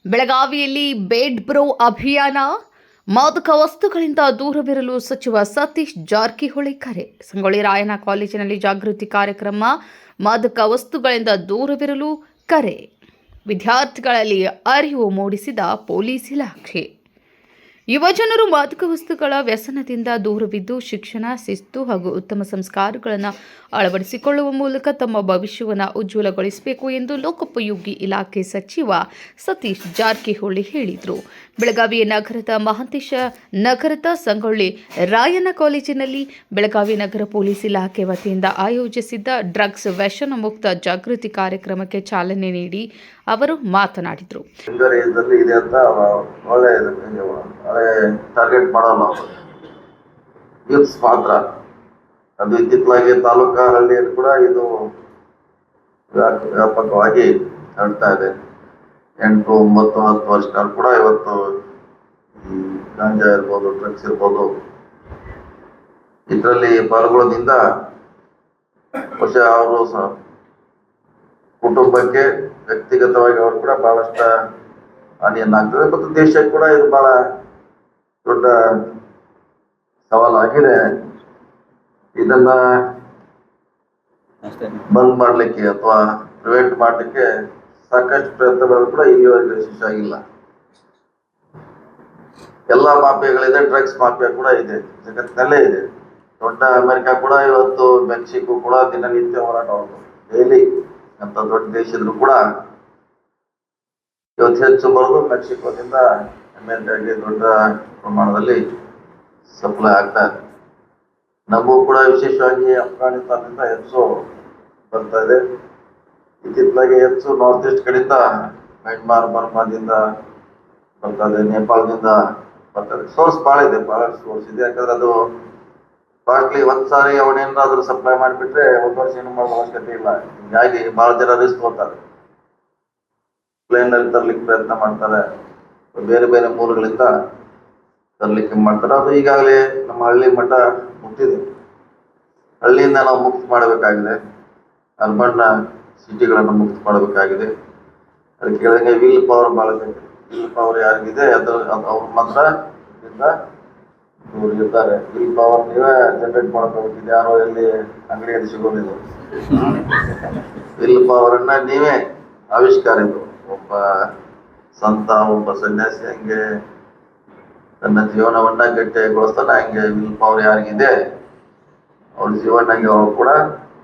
ಬೆಳಗಾವಿಯಲ್ಲಿ ಬೇಡ್ ಬ್ರೋ ಅಭಿಯಾನ. ಮಾದಕ ವಸ್ತುಗಳಿಂದ ದೂರವಿರಲು ಸಚಿವ ಸತೀಶ್ ಜಾರಕಿಹೊಳಿ ಕರೆ. ಸಂಗೊಳ್ಳಿ ರಾಯಣ್ಣ ಕಾಲೇಜಿನಲ್ಲಿ ಜಾಗೃತಿ ಕಾರ್ಯಕ್ರಮ. ಮಾದಕ ವಸ್ತುಗಳಿಂದ ದೂರವಿರಲು ಕರೆ. ವಿದ್ಯಾರ್ಥಿಗಳಲ್ಲಿ ಅರಿವು ಮೂಡಿಸಿದ ಪೊಲೀಸ್ ಇಲಾಖೆ. ಯುವಜನರು ಮಾದಕ ವಸ್ತುಗಳ ವ್ಯಸನದಿಂದ ದೂರವಿದ್ದು ಶಿಕ್ಷಣ, ಶಿಸ್ತು ಹಾಗೂ ಉತ್ತಮ ಸಂಸ್ಕಾರಗಳನ್ನು ಅಳವಡಿಸಿಕೊಳ್ಳುವ ಮೂಲಕ ತಮ್ಮ ಭವಿಷ್ಯವನ್ನು ಉಜ್ವಲಗೊಳಿಸಬೇಕು ಎಂದು ಲೋಕೋಪಯೋಗಿ ಇಲಾಖೆ ಸಚಿವ ಸತೀಶ್ ಜಾರಕಿಹೊಳಿ ಹೇಳಿದರು. ಬೆಳಗಾವಿಯ ನಗರದ ಮಹಾಂತೇಶ ನಗರದ ಸಂಗೊಳ್ಳಿ ರಾಯಣ್ಣ ಕಾಲೇಜಿನಲ್ಲಿ ಬೆಳಗಾವಿ ನಗರ ಪೊಲೀಸ್ ಇಲಾಖೆ ವತಿಯಿಂದ ಆಯೋಜಿಸಿದ್ದ ಡ್ರಗ್ಸ್ ವ್ಯಸನ ಮುಕ್ತ ಜಾಗೃತಿ ಕಾರ್ಯಕ್ರಮಕ್ಕೆ ಚಾಲನೆ ನೀಡಿ ಅವರು ಮಾತನಾಡಿದರು. ಟಾರ್ಗೆಟ್ ಮಾಡಲ್ಲ, ಯೂತ್ಸ್ ಮಾತ್ರ. ಅದು ಇತ್ತಿತ್ತಲಾಗಿ ತಾಲೂಕಾ ಹಳ್ಳಿಯಲ್ಲಿ ಕೂಡ ಇದು ವ್ಯಾಪಕವಾಗಿ ಹರಡ್ತಾ ಇದೆ. 8, 9, 10 ವರ್ಷಗಳು ಕೂಡ ಇವತ್ತು ಈ ಗಾಂಜಾ ಇರ್ಬೋದು, ಡ್ರಗ್ಸ್ ಇರ್ಬೋದು, ಇದರಲ್ಲಿ ಪಾಲ್ಗೊಳ್ಳೋದ್ರಿಂದ ಬಹುಶಃ ಅವರು ಕುಟುಂಬಕ್ಕೆ, ವ್ಯಕ್ತಿಗತವಾಗಿ ಅವರು ಕೂಡ ಬಹಳಷ್ಟು ಹಾನಿಯನ್ನಾಗ್ತದೆ ಮತ್ತು ದೇಶಕ್ಕೆ ಕೂಡ ಇದು ಬಹಳ ದೊಡ್ಡ ಸವಾಲಾಗಿದೆ. ಇದನ್ನ ಬಂದ್ ಮಾಡಲಿಕ್ಕೆ ಅಥವಾ ಪ್ರಿವೆಂಟ್ ಮಾಡಲಿಕ್ಕೆ ಸಾಕಷ್ಟು ಪ್ರಯತ್ನಗಳು ಕೂಡ ಇಲ್ಲಿವರೆಗೆ ಯಶಸ್ವಿಯಾಗಿಲ್ಲ. ಎಲ್ಲ ಮಾಫಿಯಾಗಳಿದೆ, ಡ್ರಗ್ಸ್ ಮಾಫಿಯಾ ಕೂಡ ಇದೆ, ಜಗತ್ತಿನಲ್ಲೇ ಇದೆ. ದೊಡ್ಡ ಅಮೆರಿಕ ಕೂಡ ಇವತ್ತು, ಮೆಕ್ಸಿಕೋ ಕೂಡ ದಿನನಿತ್ಯ ಹೋರಾಟ ಡೈಲಿ ಅಂತ ದೊಡ್ಡ ದೇಶ ಇದ್ರು ಕೂಡ ಇವತ್ತು ಹೆಚ್ಚು ಬರೋದು ಮೆಕ್ಸಿಕೋದಿಂದ ಅಮೆರಿಕಾಗೆ ದೊಡ್ಡ ಪ್ರಮಾಣದಲ್ಲಿ ಸಪ್ಲೈ ಆಗ್ತಾ ಇದೆ. ನಮಗೂ ಕೂಡ ವಿಶೇಷವಾಗಿ ಅಫ್ಘಾನಿಸ್ತಾನದಿಂದ ಹೆಚ್ಚು ಬರ್ತಾ ಇದೆ. ಇತ್ತಿತ್ತಲಾಗಿ ಹೆಚ್ಚು ನಾರ್ತ್ ಈಸ್ಟ್ ಕಡೆಯಿಂದ ಮ್ಯಾನ್ಮಾರ್, ಬರ್ಮಾದಿಂದ ಬರ್ತಾ ಇದೆ, ನೇಪಾಳದಿಂದ ಬರ್ತದೆ. ಸೋರ್ಸ್ ಭಾಳ ಇದೆ, ಬಹಳಷ್ಟು ಸೋರ್ಸ್ ಇದೆ. ಯಾಕಂದ್ರೆ ಅದು ಕಾಸ್ಟ್ಲಿ. ಒಂದ್ಸಾರಿ ಅವನೇನಾದ್ರೂ ಸಪ್ಲೈ ಮಾಡಿಬಿಟ್ರೆ 1 ವರ್ಷ ಏನು ಮಾಡೋ ಅವಶ್ಯಕತೆ ಇಲ್ಲ. ಹೀಗಾಗಿ ಬಹಳ ಜನ ರಿಸ್ಕ್ ಹೋಗ್ತಾರೆ, ಪ್ಲೇನ್ ನಲ್ಲಿ ತರ್ಲಿಕ್ಕೆ ಪ್ರಯತ್ನ ಮಾಡ್ತಾರೆ, ಬೇರೆ ಬೇರೆ ಮೂಲಗಳಿಂದ ತರ್ಲಿಕ್ಕೆ ಮಾಡ್ತಾರೆ. ಅದು ಈಗಾಗಲೇ ನಮ್ಮ ಹಳ್ಳಿ ಮಟ್ಟ ಮುಟ್ಟಿದೆ. ಹಳ್ಳಿಯಿಂದ ನಾವು ಮುಕ್ತ ಮಾಡಬೇಕಾಗಿದೆ, ಅರ್ಬನ್ ಸಿಟಿಗಳನ್ನು ಮುಕ್ತ ಮಾಡಬೇಕಾಗಿದೆ. ಅದಕ್ಕೆ ಹೇಳಿದಂಗೆ ವಿಲ್ ಪವರ್ ಭಾಳ ಬೇಕು. ವಿಲ್ ಪವರ್ ಯಾರಿಗಿದೆ ಅವ್ರು ಮಾತ್ರ ಇದರಿಂದ ದೂರ ಇರ್ತಾರೆ. ವಿಲ್ ಪವರ್ ನೀವೇ ಜನರೇಟ್ ಮಾಡ್ಕೋಬೇಕಿದೆ, ಯಾರೋ ಎಲ್ಲಿ ಅಂಗಡಿಯಲ್ಲಿ ಸಿಗೋದಿಲ್ಲ. ವಿಲ್ ಪವರ್ ಅನ್ನ ನೀವೇ ಆವಿಷ್ಕಾರಿದ್ರು. ಒಬ್ಬ ಸಂತ, ಒಬ್ಬ ಸನ್ಯಾಸಿ ಹಂಗೆ ತನ್ನ ಜೀವನವನ್ನ ಗಟ್ಟಿಗೊಳಿಸ್ತಾನ, ಹಂಗೆ ವಿಲ್ ಪವರ್ ಯಾರಿಗಿದೆ ಅವ್ರ ಜೀವನಕ್ಕೆ ಅವರು ಕೂಡ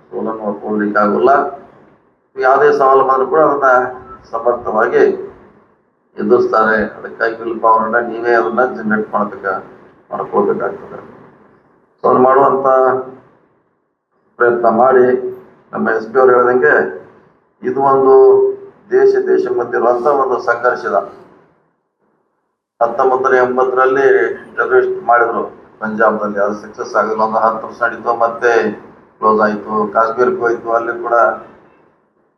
ಸೋಲನ್ನು ಹೊರ್ಕೊಳ್ಲಿಕ್ಕಾಗಲ್ಲ. ಯಾವುದೇ ಸವಾಲು ಬಂದರೂ ಕೂಡ ಅದನ್ನ ಸಮರ್ಥವಾಗಿ ಎದುರಿಸ್ತಾರೆ. ಅದಕ್ಕಾಗಿ ವಿಲ್ ಪವರ್ ಅನ್ನ ನೀವೇ ಅದನ್ನ ಜನರೇಟ್ ಮಾಡ್ಕೊಳ್ಬೇಕಾಗ್ತದೆ. ಸೊ ಅದು ಮಾಡುವಂತ ಪ್ರಯತ್ನ ಮಾಡಿ. ನಮ್ಮ SP ಅವರು ಹೇಳಿದಂಗೆ ಇದು ಒಂದು ದೇಶ ಮಧ್ಯೆ ಇರುವಂತ ಒಂದು ಸಂಘರ್ಷದ. 1980ರಲ್ಲಿ ಟೆರರಿಸ್ಟ್ ಮಾಡಿದ್ರು ಪಂಜಾಬ್ನಲ್ಲಿ, ಅದು ಸಕ್ಸಸ್ ಆಗಿಲ್ಲ. ಒಂದು 10% ನಡೀತು, ಮತ್ತೆ ಕ್ಲೋಸ್ ಆಯಿತು. ಕಾಶ್ಮೀರಕ್ಕೆ ಹೋಯ್ತು, ಅಲ್ಲಿ ಕೂಡ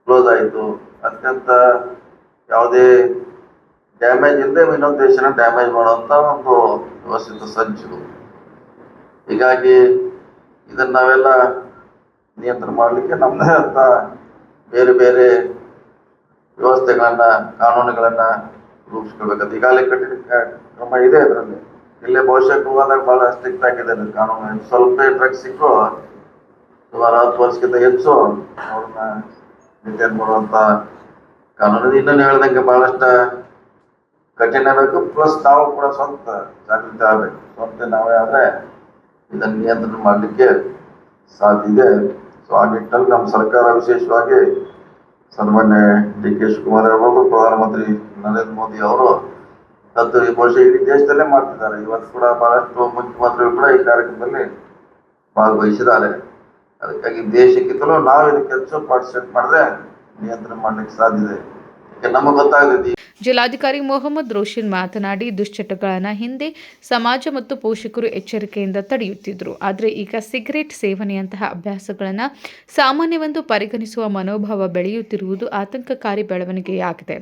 ಕ್ಲೋಸ್ ಆಯಿತು. ಅತ್ಯಂತ ಯಾವುದೇ ಡ್ಯಾಮೇಜ್ ಇಲ್ಲದೆ ಇನ್ನೊಂದು ದೇಶನ ಡ್ಯಾಮೇಜ್ ಮಾಡುವಂತ ಒಂದು ವ್ಯವಸ್ಥಿತ ಸಂಚು. ಹೀಗಾಗಿ ಇದನ್ನ ನಾವೆಲ್ಲ ನಿಯಂತ್ರಣ ಮಾಡಲಿಕ್ಕೆ ನಮ್ಮದೇ ಅಂತ ಬೇರೆ ಬೇರೆ ವ್ಯವಸ್ಥೆಗಳನ್ನ, ಕಾನೂನುಗಳನ್ನ ರೂಪಿಸ್ಕೊಳ್ಬೇಕಂತ ಈಗಾಗಲೇ ಕಠಿಣ ಕ್ರಮ ಇದೆ. ಅದರಲ್ಲಿ ಇಲ್ಲೇ ಭವಿಷ್ಯಕ್ಕೆ ಹೋದಾಗ ಬಹಳ ಸ್ಟ್ರಿಕ್ಟ್ ಆಗಿದೆ ಕಾನೂನು. ಸ್ವಲ್ಪ ಡ್ರಗ್ಸ್ ಸಿಕ್ಕರು ಸುಮಾರು 10 ವರ್ಷಕ್ಕಿಂತ ಹೆಚ್ಚು ಅವ್ರನ್ನ ರಿಟೈನ್ ಮಾಡುವಂತ ಕಾನೂನು. ಇನ್ನೂ ಹೇಳ್ದಂಗೆ ಬಹಳಷ್ಟು ಕಠಿಣ ಬೇಕು. ಪ್ಲಸ್ ನಾವು ಕೂಡ ಸ್ವಂತ ಜಾಗೃತಿ ಆಗಬೇಕು. ಸ್ವಂತ ನಾವೇ ಆದ್ರೆ ಇದನ್ನು ನಿಯಂತ್ರಣ ಮಾಡಲಿಕ್ಕೆ ಸಾಧ್ಯ ಇದೆ. ಸೊ ಆ ನಿಟ್ಟಿನಲ್ಲಿ ನಮ್ಮ ಸರ್ಕಾರ, ವಿಶೇಷವಾಗಿ ಸನ್ಮಾನ್ಯ DK ಶಿವಕುಮಾರ್ ಇರ್ಬೋದು, ಪ್ರಧಾನಮಂತ್ರಿ ನರೇಂದ್ರ ಮೋದಿ ಅವರು ಬಹುಶಃ ಇಡೀ ದೇಶದಲ್ಲೇ ಮಾಡ್ತಿದ್ದಾರೆ. ಇವತ್ತು ಕೂಡ ಬಹಳಷ್ಟು ಮುಖ್ಯಮಂತ್ರಿಗಳು ಕೂಡ ಈ ಕಾರ್ಯಕ್ರಮದಲ್ಲಿ ಭಾಗವಹಿಸಿದ್ದಾರೆ. ಅದಕ್ಕಾಗಿ ದೇಶಕ್ಕಿಂತಲೂ ನಾವು ಇದಕ್ಕೆ ಹೆಚ್ಚು ಪಾರ್ಟಿಸಿಪೇಟ್ ಮಾಡಿದ್ರೆ ನಿಯಂತ್ರಣ ಮಾಡಲಿಕ್ಕೆ ಸಾಧ್ಯ ಇದೆ. ನಮಗೆ ಗೊತ್ತಾಗ್ತದೆ. ಜಿಲ್ಲಾಧಿಕಾರಿ ಮೊಹಮ್ಮದ್ ರೋಷನ್ ಮಾತನಾಡಿ, ದುಶ್ಚಟಗಳನ್ನು ಹಿಂದೆ ಸಮಾಜ ಮತ್ತು ಪೋಷಕರು ಎಚ್ಚರಿಕೆಯಿಂದ ತಡೆಯುತ್ತಿದ್ದರು. ಆದರೆ ಈಗ ಸಿಗರೆಟ್ ಸೇವನೆಯಂತಹ ಅಭ್ಯಾಸಗಳನ್ನು ಸಾಮಾನ್ಯವೆಂದು ಪರಿಗಣಿಸುವ ಮನೋಭಾವ ಬೆಳೆಯುತ್ತಿರುವುದು ಆತಂಕಕಾರಿ ಬೆಳವಣಿಗೆಯಾಗಿದೆ.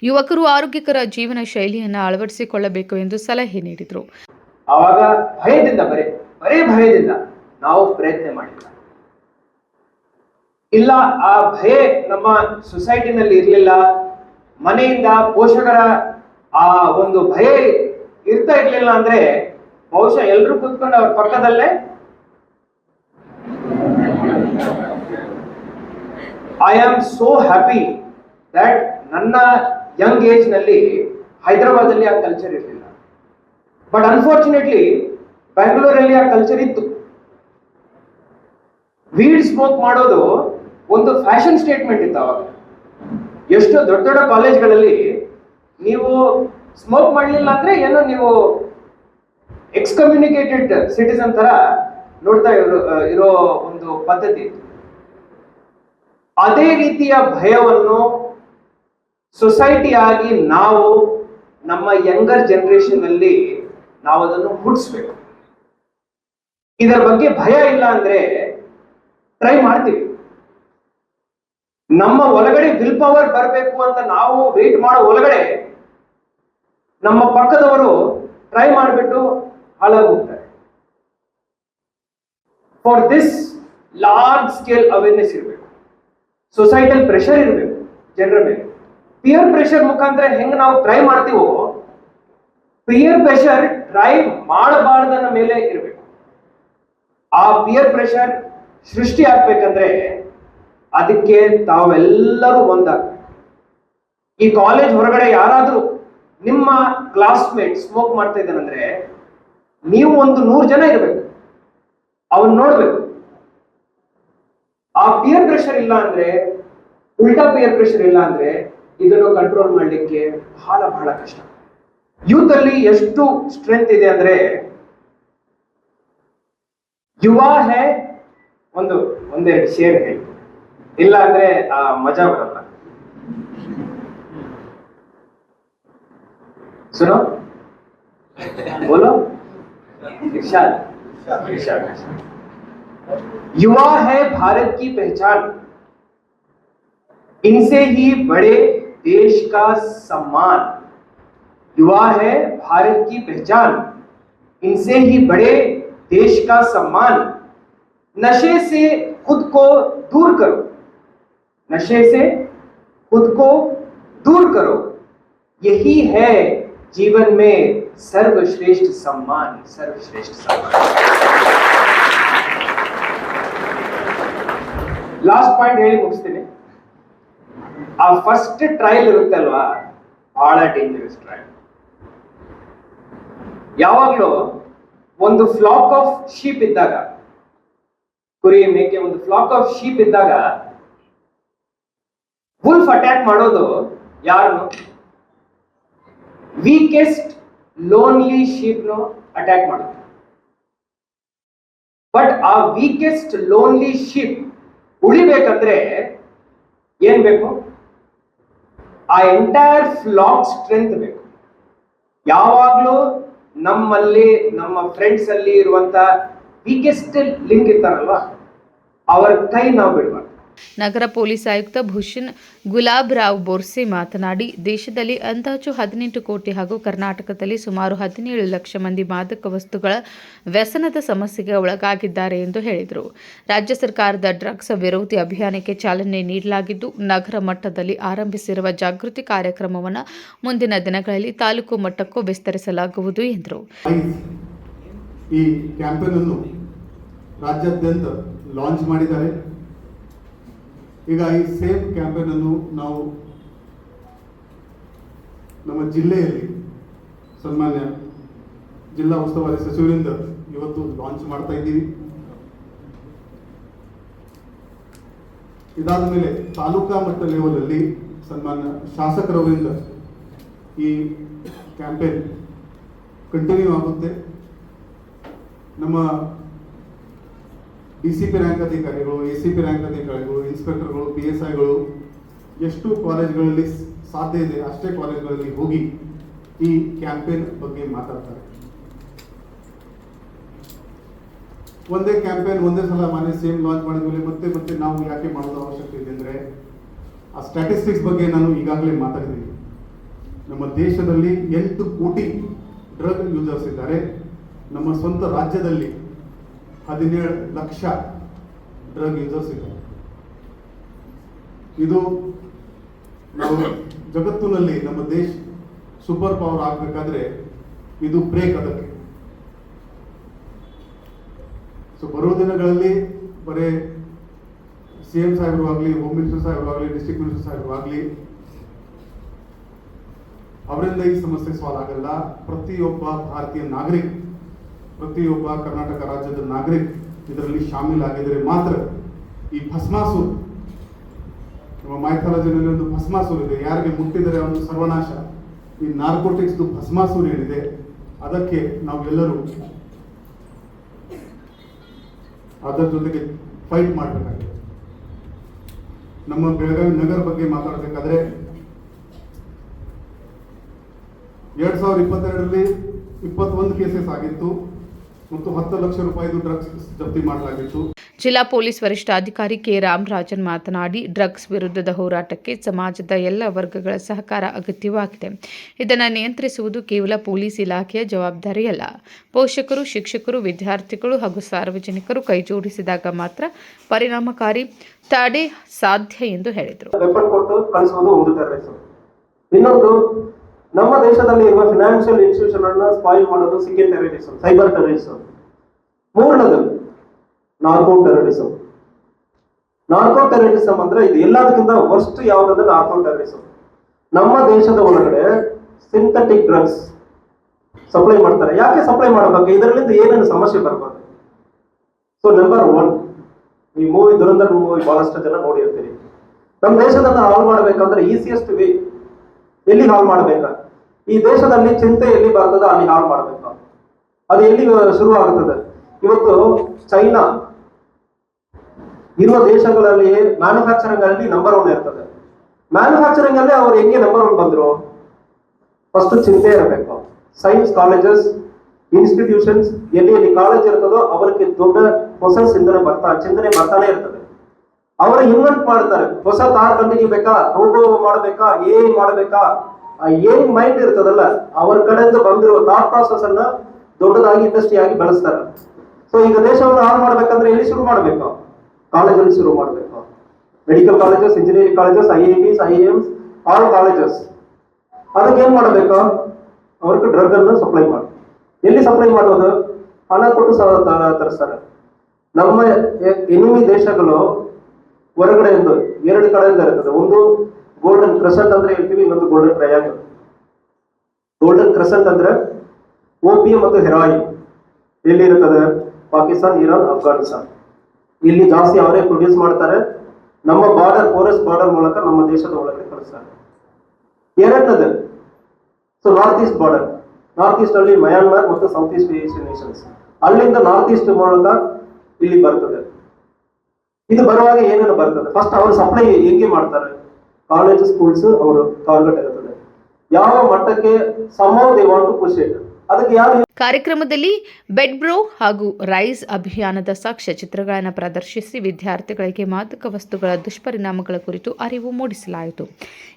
ಯುವಕರು ಆರೋಗ್ಯಕರ ಜೀವನ ಶೈಲಿಯನ್ನು ಅಳವಡಿಸಿಕೊಳ್ಳಬೇಕು ಎಂದು ಸಲಹೆ ನೀಡಿದರು. ಆವಾಗ ಭಯದಿಂದ, ಬರೇ ಭಯದಿಂದ ನಾವು ಪ್ರಯತ್ನ ಮಾಡಿಲ್ಲ. ಇಲ್ಲ, ಆ ಭಯ ನಮ್ಮ ಸೊಸೈಟಿನಲ್ಲಿ ಇರಲಿಲ್ಲ, ಮನೆಯಿಂದ ಪೋಷಕರ ಆ ಒಂದು ಭಯ ಇರ್ತಾ ಇರ್ಲಿಲ್ಲ ಅಂದ್ರೆ ಬಹುಶಃ ಎಲ್ರು ಕೂತ್ಕೊಂಡು ಅವ್ರ ಪಕ್ಕದಲ್ಲೇ I am so happy that ನನ್ನ ಯಂಗ್ ಏಜ್ ನಲ್ಲಿ ಹೈದರಾಬಾದ್ ಆ ಕಲ್ಚರ್ ಇರಲಿಲ್ಲ. ಬಟ್ ಅನ್ಫಾರ್ಚುನೇಟ್ಲಿ ಬ್ಯಾಂಗ್ಳೂರಲ್ಲಿ ಆ ಕಲ್ಚರ್ ಇತ್ತು. ವೀಡ್ ಸ್ಮೋಕ್ ಮಾಡೋದು ಒಂದು ಫ್ಯಾಷನ್ ಸ್ಟೇಟ್ಮೆಂಟ್ ಇತ್ತು ಅವಾಗ. ಎಷ್ಟು ದೊಡ್ಡ ದೊಡ್ಡ ಕಾಲೇಜ್ಗಳಲ್ಲಿ ನೀವು ಸ್ಮೋಕ್ ಮಾಡಲಿಲ್ಲ ಅಂದ್ರೆ ಏನೋ ನೀವು ಎಕ್ಸ್ಕಮ್ಯುನಿಕೇಟೆಡ್ ಸಿಟಿಸನ್ ತರ ನೋಡ್ತಾ ಇರೋ ಒಂದು ಪದ್ಧತಿ ಇತ್ತು. ಅದೇ ರೀತಿಯ ಭಯವನ್ನು ಸೊಸೈಟಿ ಆಗಿ ನಾವು ನಮ್ಮ ಯಂಗರ್ ಜನರೇಷನ್ ಅಲ್ಲಿ ನಾವು ಅದನ್ನು ಹುಟ್ಟಿಸ್ಬೇಕು. ಇದರ ಬಗ್ಗೆ ಭಯ ಇಲ್ಲ ಅಂದ್ರೆ ಟ್ರೈ ಮಾಡ್ತೀವಿ. ನಮ್ಮ ಒಳಗಡೆ ವಿಲ್ ಪವರ್ ಬರಬೇಕು ಅಂತ ನಾವು ವೇಟ್ ಮಾಡೋ ಒಳಗಡೆ ನಮ್ಮ ಪಕ್ಕದವರು ಟ್ರೈ ಮಾಡಿಬಿಟ್ಟು ಹಾಳಾಗೋಗ್ತಾರೆ. For this large scale awareness ಇರಬೇಕು, ಸೊಸೈಟಲ್ ಪ್ರೆಷರ್ ಇರಬೇಕು ಜನರ ಮೇಲೆ. ಪಿಯರ್ ಪ್ರೆಷರ್ ಮುಖಾಂತರ ಹೆಂಗ್ ನಾವು ಟ್ರೈ ಮಾಡ್ತೀವೋ ಪಿಯರ್ ಪ್ರೆಷರ್ ಟ್ರೈ ಮಾಡಬಾರ್ದನ್ನ ಮೇಲೆ ಇರಬೇಕು. ಆ ಪಿಯರ್ ಪ್ರೆಷರ್ ಸೃಷ್ಟಿ ಆಗ್ಬೇಕಂದ್ರೆ ಅದಕ್ಕೆ ತಾವೆಲ್ಲರೂ ಒಂದಾಗಬೇಕು. ಈ ಕಾಲೇಜ್ ಹೊರಗಡೆ ಯಾರಾದ್ರೂ ನಿಮ್ಮ ಕ್ಲಾಸ್ಮೇಟ್ ಸ್ಮೋಕ್ ಮಾಡ್ತಾ ಇದ್ದಾನಂದ್ರೆ ನೀವು ಒಂದು 100 ಜನ ಇರಬೇಕು, ಅವನ್ ನೋಡ್ಬೇಕು. ಆ ಪಿಯರ್ ಪ್ರೆಷರ್ ಇಲ್ಲ ಅಂದ್ರೆ, ಉಲ್ಟಾ ಪಿಯರ್ ಪ್ರೆಷರ್ ಇಲ್ಲ ಅಂದ್ರೆ ಇದನ್ನು ಕಂಟ್ರೋಲ್ ಮಾಡ್ಲಿಕ್ಕೆ ಬಹಳ ಬಹಳ ಕಷ್ಟ. ಯೂತ್ ಅಲ್ಲಿ ಎಷ್ಟು ಸ್ಟ್ರೆಂತ್ ಇದೆ ಅಂದ್ರೆ ಯುವ ಹೇ ಒಂದೆರಡು ಶೇರ್ ಹೇಳಿ, ಇಲ್ಲ ಅಂದ್ರೆ ಆ ಮಜಾ ಬರಲ್ಲ. सुनो बोलो इरशाद युवा है भारत की पहचान, इनसे ही बड़े देश का सम्मान. युवा है भारत की पहचान, इनसे ही बड़े देश का सम्मान. नशे से खुद को दूर करो, नशे से खुद को दूर करो, यही है जीवन में सर्वश्रेष्ठ सम्मान, सर्वश्रेष्ठ सम्मान. लास्ट पॉइंट ಹೇಳಿ ಮುಗಿಸ್ತೀನಿ. ಆ ಫಸ್ಟ್ ಟ್ರಯಲ್ ಇರುತ್ತೆ ಅಲ್ವಾ, ಬಹಳ ಡೇಂಜರಸ್ ಟ್ರಯಲ್. ಯಾವಾಗಲೂ ಒಂದು ಫ್ಲಾಕ್ ಆಫ್ ಶೀಪ್ ಇದ್ದಾಗ, ಕುರಿ ಮೇಕೆ ಒಂದು ಫ್ಲಾಕ್ ಆಫ್ ಶೀಪ್ ಇದ್ದಾಗ ವುಲ್ಫ್ ಅಟ್ಯಾಕ್ ಮಾಡೋದು ಯಾರನ್ನು? ವೀಕೆಸ್ಟ್ ಲೋನ್ಲಿ ಶೀಪ್ ನು ಅಟ್ಯಾಕ್ ಮಾಡುತ್ತೆ. ಬಟ್ ಆ ವೀಕೆಸ್ಟ್ ಲೋನ್ಲಿ ಶೀಪ್ ಉಳಿಬೇಕಂದ್ರೆ ಏನ್ ಬೇಕು? ಆ ಎಂಟೈರ್ ಫ್ಲಾಕ್ ಸ್ಟ್ರೆಂತ್ ಬೇಕು. ಯಾವಾಗ್ಲೂ ನಮ್ಮಲ್ಲಿ ನಮ್ಮ ಫ್ರೆಂಡ್ಸ್ ಅಲ್ಲಿ ಇರುವಂತ ವೀಕೆಸ್ಟ್ ಲಿಂಕ್ ಇರ್ತಾರಲ್ವಾ, ಅವರ ಕೈ ನಾವು ಬಿಡಬಾರ್ದು. ನಗರ ಪೊಲೀಸ್ ಆಯುಕ್ತ ಭೂಷಣ್ ಗುಲಾಬ್ರಾವ್ ಬೋರ್ಸೆ ಮಾತನಾಡಿ, ದೇಶದಲ್ಲಿ ಅಂದಾಜು 18 ಕೋಟಿ ಹಾಗೂ ಕರ್ನಾಟಕದಲ್ಲಿ ಸುಮಾರು 17 ಲಕ್ಷ ಮಂದಿ ಮಾದಕ ವಸ್ತುಗಳ ವ್ಯಸನದ ಸಮಸ್ಯೆಗೆ ಒಳಗಾಗಿದ್ದಾರೆ ಎಂದು ಹೇಳಿದರು. ರಾಜ್ಯ ಸರ್ಕಾರದ ಡ್ರಗ್ಸ್ ವಿರೋಧಿ ಅಭಿಯಾನಕ್ಕೆ ಚಾಲನೆ ನೀಡಲಾಗಿದ್ದು, ನಗರ ಮಟ್ಟದಲ್ಲಿ ಆರಂಭಿಸಿರುವ ಜಾಗೃತಿ ಕಾರ್ಯಕ್ರಮವನ್ನು ಮುಂದಿನ ದಿನಗಳಲ್ಲಿ ತಾಲೂಕು ಮಟ್ಟಕ್ಕೂ ವಿಸ್ತರಿಸಲಾಗುವುದು ಎಂದರು. ಈ ಕ್ಯಾಂಪೇನ್ ಅನ್ನು ರಾಜ್ಯಾದ್ಯಂತ ಲಾಂಚ್ ಮಾಡಿದ್ದಾರೆ. ಈಗ ಈ ಸೇಮ್ ಕ್ಯಾಂಪೇನ್ ಅನ್ನು ನಾವು ನಮ್ಮ ಜಿಲ್ಲೆಯಲ್ಲಿ ಸನ್ಮಾನ್ಯ ಜಿಲ್ಲಾ ಉಸ್ತುವಾರಿ ಸಚಿವರಿಂದ ಇವತ್ತು ಲಾಂಚ್ ಮಾಡ್ತಾ ಇದ್ದೀವಿ. ಇದಾದ ಮೇಲೆ ತಾಲೂಕಾ ಮಟ್ಟ ಲೆವೆಲ್ ಅಲ್ಲಿ ಸನ್ಮಾನ್ಯ ಶಾಸಕರವರಿಂದ ಈ ಕ್ಯಾಂಪೇನ್ ಕಂಟಿನ್ಯೂ ಆಗುತ್ತೆ. ನಮ್ಮ ಡಿಸಿಪಿ ರ್ಯಾಂಕ್ ಅಧಿಕಾರಿಗಳು, ಎಸಿಪಿ ರ್ಯಾಂಕ್ ಅಧಿಕಾರಿಗಳು, ಇನ್ಸ್ಪೆಕ್ಟರ್ಗಳು, PSIಗಳು ಎಷ್ಟು ಕಾಲೇಜ್ಗಳಲ್ಲಿ ಸಾಧ್ಯ ಇದೆ ಅಷ್ಟೇ ಕಾಲೇಜ್ಗಳಲ್ಲಿ ಹೋಗಿ ಈ ಕ್ಯಾಂಪೇನ್ ಬಗ್ಗೆ ಮಾತಾಡ್ತಾರೆ. ಒಂದೇ ಕ್ಯಾಂಪೇನ್ ಒಂದೇ ಸಲ ಮನೆ ಸೇಮ್ ಲಾಂಚ್ ಮಾಡಿದ್ಮೇಲೆ ಮತ್ತೆ ನಾವು ಯಾಕೆ ಮಾಡೋದು ಅವಶ್ಯಕತೆ ಇದೆ ಅಂದ್ರೆ, ಆ ಸ್ಟ್ಯಾಟಿಸ್ಟಿಕ್ಸ್ ಬಗ್ಗೆ ನಾನು ಈಗಾಗಲೇ ಮಾತಾಡಿದ್ದೀನಿ. ನಮ್ಮ ದೇಶದಲ್ಲಿ 8 ಕೋಟಿ ಡ್ರಗ್ ಯೂಸರ್ಸ್ ಇದ್ದಾರೆ. ನಮ್ಮ ಸ್ವಂತ ರಾಜ್ಯದಲ್ಲಿ 17 ಲಕ್ಷ ಡ್ರಗ್ ಯೂಸರ್ಸ್ ಇದ್ದಾರೆ. ಇದು ನಾವು ಜಗತ್ತಿನಲ್ಲಿ ನಮ್ಮ ದೇಶ ಸೂಪರ್ ಪವರ್ ಆಗಬೇಕಾದ್ರೆ ಇದು ಬ್ರೇಕ್ ಅದಕ್ಕೆ. ಸೊ ಬರುವ ದಿನಗಳಲ್ಲಿ ಬರೀ CM ಸಾಹೇಬರು ಆಗಲಿ, ಹೋಮ್ ಮಿನಿಸ್ಟರ್ ಸಾಹೇಬರು ಆಗಲಿ, ಡಿಸ್ಟ್ರಿಕ್ಟ್ ಮಿನಿಸ್ಟರ್ ಸಾಹೇಬರು ಆಗಲಿ, ಅವರಿಂದ ಈ ಸಮಸ್ಯೆ ಸಾಲ್ವ್ ಆಗಲ್ಲ. ಪ್ರತಿಯೊಬ್ಬ ಭಾರತೀಯ ನಾಗರಿಕ, ಪ್ರತಿಯೊಬ್ಬ ಕರ್ನಾಟಕ ರಾಜ್ಯದ ನಾಗರಿಕ ಇದರಲ್ಲಿ ಶಾಮೀಲಾಗಿದ್ದರೆ ಮಾತ್ರ ಈ ಭಸ್ಮಾಸುರ, ನಮ್ಮ ಮೈಥಾಲಜಿನಲ್ಲಿ ಒಂದು ಭಸ್ಮಾಸುರ ಇದೆ, ಯಾರಿಗೆ ಮುಟ್ಟಿದರೆ ಒಂದು ಸರ್ವನಾಶ. ಈ ನಾರ್ಕೋಟಿಕ್ಸ್ ಭಸ್ಮಾಸುರ ಏನಿದೆ ಅದಕ್ಕೆ ನಾವೆಲ್ಲರೂ ಅದರ ಜೊತೆಗೆ ಫೈಟ್ ಮಾಡಬೇಕಾಗಿದೆ. ನಮ್ಮ ಬೆಳಗಾವಿ ನಗರ ಬಗ್ಗೆ ಮಾತಾಡಬೇಕಾದ್ರೆ 2022ರಲ್ಲಿ 21 ಕೇಸಸ್ ಆಗಿತ್ತು ಮತ್ತು 10 ಲಕ್ಷ ರೂಪಾಯಿದು ಡ್ರಗ್ಸ್ ಜಪ್ತಿ ಮಾಡಲಾಗಿತ್ತು. ಜಿಲ್ಲಾ ಪೊಲೀಸ್ ವರಿಷ್ಠಾಧಿಕಾರಿ ಕೆ ರಾಮರಾಜನ್ ಮಾತನಾಡಿ, ಡ್ರಗ್ಸ್ ವಿರುದ್ಧದ ಹೋರಾಟಕ್ಕೆ ಸಮಾಜದ ಎಲ್ಲ ವರ್ಗಗಳ ಸಹಕಾರ ಅಗತ್ಯವಾಗಿದೆ. ಇದನ್ನು ನಿಯಂತ್ರಿಸುವುದು ಕೇವಲ ಪೊಲೀಸ್ ಇಲಾಖೆಯ ಜವಾಬ್ದಾರಿಯಲ್ಲ. ಪೋಷಕರು, ಶಿಕ್ಷಕರು, ವಿದ್ಯಾರ್ಥಿಗಳು ಹಾಗೂ ಸಾರ್ವಜನಿಕರು ಕೈಜೋಡಿಸಿದಾಗ ಮಾತ್ರ ಪರಿಣಾಮಕಾರಿ ತಡೆ ಸಾಧ್ಯ ಎಂದು ಹೇಳಿದರು. ಇನ್ನೊಂದು, ನಮ್ಮ ದೇಶದಲ್ಲಿ ಇರುವ ಫಿನಾನ್ಷಿಯಲ್ ಇನ್ಸ್ಟಿಟ್ಯೂಷನ್ ಅನ್ನು ಸ್ಪಾಯಿಲ್ ಮಾಡೋದು ಸೆಕೆಂಡ್ ಟೆರರಿಸಂ, ಸೈಬರ್ ಟೆರರಿಸಂ. ಮೂರನೇದು ನಾರ್ಕೋ ಟೆರರಿಸಂ. ನಾರ್ಕೋ ಟೆರರಿಸಂ ಅಂದ್ರೆ ಇದು ಎಲ್ಲದಕ್ಕಿಂತ ವರ್ಸ್ಟ್ ಯಾವ್ದಂದ್ರೆ ನಾರ್ಕೋ ಟೆರರಿಸಂ. ನಮ್ಮ ದೇಶದ ಒಳಗಡೆ ಸಿಂಥೆಟಿಕ್ ಡ್ರಗ್ಸ್ ಸಪ್ಲೈ ಮಾಡ್ತಾರೆ. ಯಾಕೆ ಸಪ್ಲೈ ಮಾಡಬೇಕು? ಇದರಿಂದ ಏನೇನು ಸಮಸ್ಯೆ ಬರ್ಬಾರ್ದು. ಸೊ ನಂಬರ್ 1, ಈ ಮೂವಿ ದುರಂಧರ್ ಮೂವಿ ಬಹಳಷ್ಟು ಜನ ನೋಡಿರ್ತೀರಿ. ನಮ್ಮ ದೇಶದನ್ನ ಹಾಳು ಮಾಡ್ಬೇಕಂದ್ರೆ ಈಸಿಯೆಸ್ಟ್ ವೇ ಎಲ್ಲಿ ಹಾಳು ಮಾಡ್ಬೇಕ? ಈ ದೇಶದಲ್ಲಿ ಚಿಂತೆ ಎಲ್ಲಿ ಬರ್ತದ ಅಲ್ಲಿ ಹಾಳು ಮಾಡ್ಬೇಕು. ಅದು ಎಲ್ಲಿ ಶುರು ಆಗುತ್ತದೆ? ಇವತ್ತು ಚೈನಾ ಇರುವ ದೇಶಗಳಲ್ಲಿ ಮ್ಯಾನುಫ್ಯಾಕ್ಚರಿಂಗ್ ಅಲ್ಲಿ ನಂಬರ್ 1 ಇರ್ತದೆ. ಮ್ಯಾನುಫ್ಯಾಕ್ಚರಿಂಗ್ ಅಲ್ಲಿ ಅವ್ರು ಹೆಂಗೆ ನಂಬರ್ 1 ಬಂದ್ರು? ಫಸ್ಟ್ ಚಿಂತೆ ಇರಬೇಕು. ಸೈನ್ಸ್ ಕಾಲೇಜಸ್, ಇನ್ಸ್ಟಿಟ್ಯೂಷನ್ಸ್ ಎಲ್ಲಿ ಕಾಲೇಜ್ ಇರ್ತದೋ ಅವರಿಗೆ ದೊಡ್ಡ ಹೊಸ ಚಿಂತನೆ ಬರ್ತಾನೆ ಇರ್ತದೆ. ಅವರು ಇನ್ವೆಂಟ್ ಮಾಡ್ತಾರೆ. ಹೊಸ ಕಾರ್ ಕಂಡುಹಿಡಿಬೇಕಾ, ರೋಬೋ ಮಾಡಬೇಕಾ, AI ಮಾಡಬೇಕಾ, ಏನ್ ಮೈಂಡ್ ಇರ್ತದಲ್ಲ ಅವ್ರ ಕಡೆಯಿಂದ ಬಂದಿರುವ ಥಾಟ್ ಪ್ರಾಸೆಸ್ ಅನ್ನ ದೊಡ್ಡದಾಗಿ ಇಂಡಸ್ಟ್ರಿ ಆಗಿ ಬೆಳೆಸ್ತಾರೆ. ಸೊ ಈಗ ದೇಶವನ್ನು ಹಾಳು ಮಾಡ್ಬೇಕಂದ್ರೆ ಎಲ್ಲಿ ಶುರು ಮಾಡ್ಬೇಕು? ಕಾಲೇಜಲ್ಲಿ ಶುರು ಮಾಡ್ಬೇಕು. Medical colleges, engineering colleges, IITs, IIMs, all colleges. ಅದಕ್ಕೆ ಏನ್ ಮಾಡಬೇಕು? ಅವ್ರಿಗೆ ಡ್ರಗ್ ಅನ್ನು ಸಪ್ಲೈ ಮಾಡಿ. ಎಲ್ಲಿ ಸಪ್ಲೈ ಮಾಡೋದು? ಹಣ ಕೊಟ್ಟು ತರಿಸ್ತಾರೆ. ನಮ್ಮ ಎನಿಮಿ ದೇಶಗಳು ಹೊರಗಡೆ ಎರಡು ಕಡೆಯಿಂದ ಇರ್ತದೆ. ಒಂದು ಗೋಲ್ಡನ್ ಕ್ರೆಸೆಂಟ್ ಅಂದ್ರೆ ಹೇಳ್ತೀವಿ, ಇನ್ನೊಂದು ಗೋಲ್ಡನ್ ಟ್ರಯಾಂಗಲ್. ಗೋಲ್ಡನ್ ಕ್ರೆಸೆಂಟ್ ಅಂದ್ರೆ ಓಪಿಯಂ ಮತ್ತು ಹೆರಾಯಿನ್ ಎಲ್ಲಿ ಇರ್ತದೆ? ಪಾಕಿಸ್ತಾನ್, ಇರಾನ್, ಅಫ್ಘಾನಿಸ್ತಾನ್. ಇಲ್ಲಿ ಜಾಸ್ತಿ ಅವರೇ ಪ್ರೊಡ್ಯೂಸ್ ಮಾಡ್ತಾರೆ. ನಮ್ಮ ಬಾರ್ಡರ್, ಫಾರೆಸ್ಟ್ ಬಾರ್ಡರ್ ಮೂಲಕ ನಮ್ಮ ದೇಶದ ಒಳಗಡೆ ಕಳಿಸ್ತಾರೆ. ಎರಡನೇದು north East border. North East ಅಲ್ಲಿ ಮಯಾನ್ಮಾರ್ ಮತ್ತು ಸೌತ್ ಈಸ್ಟ್ ಏಷ್ಯನ್ ನೇಷನ್ಸ್, ಅಲ್ಲಿಂದ ನಾರ್ತ್ ಈಸ್ಟ್ ಮೂಲಕ ಇಲ್ಲಿ ಬರ್ತದೆ. ಇದು ಬರುವಾಗ ಏನೇನು ಬರ್ತದೆ? ಫಸ್ಟ್ ಅವರು ಸಪ್ಲೈ ಹೇಗೆ ಮಾಡ್ತಾರೆ? ಕಾಲೇಜ್, ಸ್ಕೂಲ್ಸ್ ಅವರು ಟಾರ್ಗೆಟ್ ಇರ್ತದೆ. ಯಾವ ಮಟ್ಟಕ್ಕೆ somehow they want to push it. ಅದಕ್ಕೆ ಯಾರು? ಕಾರ್ಯಕ್ರಮದಲ್ಲಿ ಬೆಡ್ ಬ್ರೋ ಹಾಗೂ ರೈಸ್ ಅಭಿಯಾನದ ಸಾಕ್ಷ್ಯ ಚಿತ್ರಗಳನ್ನು ಪ್ರದರ್ಶಿಸಿ ವಿದ್ಯಾರ್ಥಿಗಳಿಗೆ ಮಾದಕ ವಸ್ತುಗಳ ದುಷ್ಪರಿಣಾಮಗಳ ಕುರಿತು ಅರಿವು ಮೂಡಿಸಲಾಯಿತು.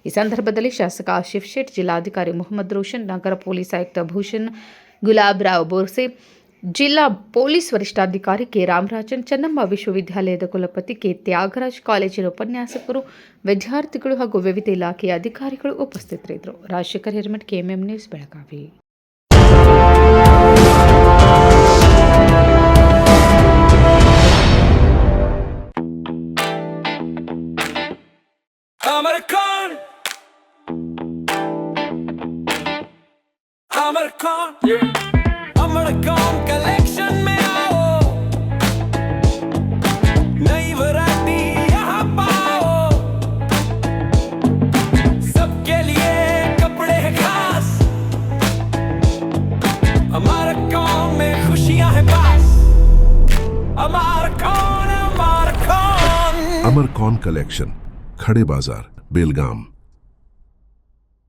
ಈ ಸಂದರ್ಭದಲ್ಲಿ ಶಾಸಕ ಆಶಿಫ್ ಶೇಟ್, ಜಿಲ್ಲಾಧಿಕಾರಿ ಮೊಹಮ್ಮದ್ ರೋಷನ್, ನಗರ ಪೊಲೀಸ್ ಆಯುಕ್ತ ಭೂಷಣ್ ಗುಲಾಬ್ರಾವ್ ಬೋರ್ಸೆ, ಜಿಲ್ಲಾ ಪೊಲೀಸ್ ವರಿಷ್ಠಾಧಿಕಾರಿ ಕೆ ರಾಮರಾಜನ್, ಚೆನ್ನಮ್ಮ ವಿಶ್ವವಿದ್ಯಾಲಯದ ಕುಲಪತಿ ಕೆ ತ್ಯಾಗರಾಜ್, ಕಾಲೇಜಿನ ಉಪನ್ಯಾಸಕರು, ವಿದ್ಯಾರ್ಥಿಗಳು ಹಾಗೂ ವಿವಿಧ ಇಲಾಖೆಯ ಅಧಿಕಾರಿಗಳು ಉಪಸ್ಥಿತರಿದ್ದರು. Rajashekhar Hiremath, KMM news, Belagavi. Amarcon collection में आओ, नई वैरायटी यहाँ पाओ, सबके लिए कपड़े हैं खास, Amarcon में खुशियाँ हैं पास, Amarcon, Amarcon। Amarcon collection, खड़े बाजार, बेलगाम।